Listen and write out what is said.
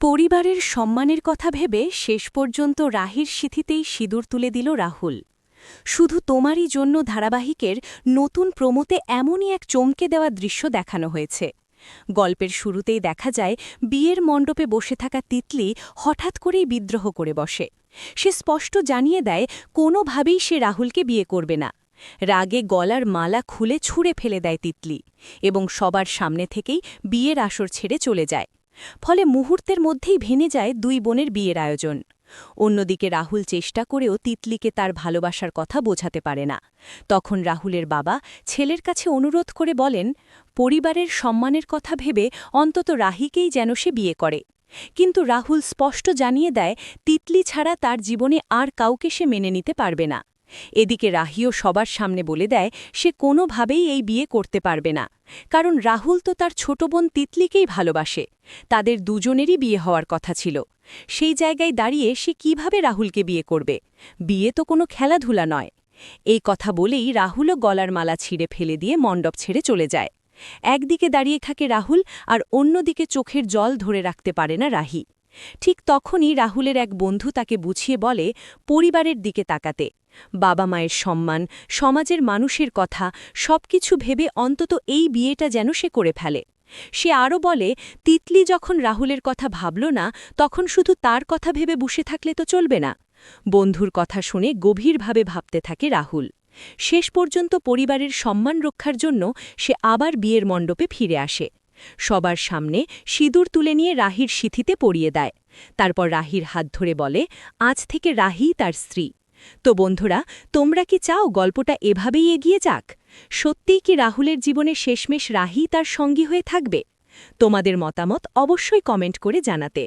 পরিবারের সম্মানের কথা ভেবে শেষ পর্যন্ত রাহির সিঁথিতেই সিঁদুর তুলে দিল রাহুল। শুধু তোমারই জন্য ধারাবাহিকের নতুন প্রোমোতে এমনই এক চমকে দেওয়া দৃশ্য দেখানো হয়েছে। গল্পের শুরুতেই দেখা যায় বিয়ের মণ্ডপে বসে থাকা তিতলি হঠাৎ করেই বিদ্রোহ করে বসে। সে স্পষ্ট জানিয়ে দেয় কোনোভাবেই সে রাহুলকে বিয়ে করবে না। রাগে গলার মালা খুলে ছুঁড়ে ফেলে দেয় তিতলি এবং সবার সামনে থেকেই বিয়ের আসর ছেড়ে চলে যায়। ফলে মুহূর্তের মধ্যেই ভেঙে যায় দুই বোনের বিয়ের আয়োজন। অন্যদিকে রাহুল চেষ্টা করেও তিতলিকে তার ভালোবাসার কথা বোঝাতে পারে না। তখন রাহুলের বাবা ছেলের কাছে অনুরোধ করে বলেন, পরিবারের সম্মানের কথা ভেবে অন্তত রাহিকেই যেন সে বিয়ে করে। কিন্তু রাহুল স্পষ্ট জানিয়ে দেয় তিতলি ছাড়া তার জীবনে আর কাউকে সে মেনে নিতে পারবে না। এদিকে রাহিও সবার সামনে বলে দেয় সে কোনোভাবেই এই বিয়ে করতে পারবে না, কারণ রাহুল তো তার ছোট বোন তিতলিকেই ভালোবাসে। তাদের দুজনেরই বিয়ে হওয়ার কথা ছিল। সেই জায়গায় দাঁড়িয়ে সে কিভাবে রাহুলকে বিয়ে করবে? বিয়ে তো কোনো খেলাধুলা নয়। এই কথা বলেই রাহুলও গলার মালা ছিঁড়ে ফেলে দিয়ে মণ্ডপ ছেড়ে চলে যায়। একদিকে দাঁড়িয়ে থাকে রাহুল, আর অন্যদিকে চোখের জল ধরে রাখতে পারে না রাহি। ঠিক তখনই রাহুলের এক বন্ধু তাকে বুঝিয়ে বলে পরিবারের দিকে তাকাতে, বাবা মায়ের সম্মান, সমাজের মানুষের কথা সবকিছু ভেবে অন্তত এই বিয়েটা যেন সে করে ফেলে। সে আরও বলে তিতলি যখন রাহুলের কথা ভাবল না, তখন শুধু তার কথা ভেবে বসে থাকলে তো চলবে না। বন্ধুর কথা শুনে গভীরভাবে ভাবতে থাকে রাহুল। শেষ পর্যন্ত পরিবারের সম্মান রক্ষার জন্য সে আবার বিয়ের মণ্ডপে ফিরে আসে। সবার সামনে সিঁদুর তুলে নিয়ে রাহির সিঁথিতে পরিয়ে দেয়। তারপর রাহির হাত ধরে বলে আজ থেকে রাহি তার স্ত্রী। তো বন্ধুরা, তোমরা কি চাও গল্পটা এভাবেই এগিয়ে যাক? সত্যিই কি রাহুলের জীবনে শেষমেশ রাহি তার সঙ্গী হয়ে থাকবে? তোমাদের মতামত অবশ্যই কমেন্ট করে জানাতে।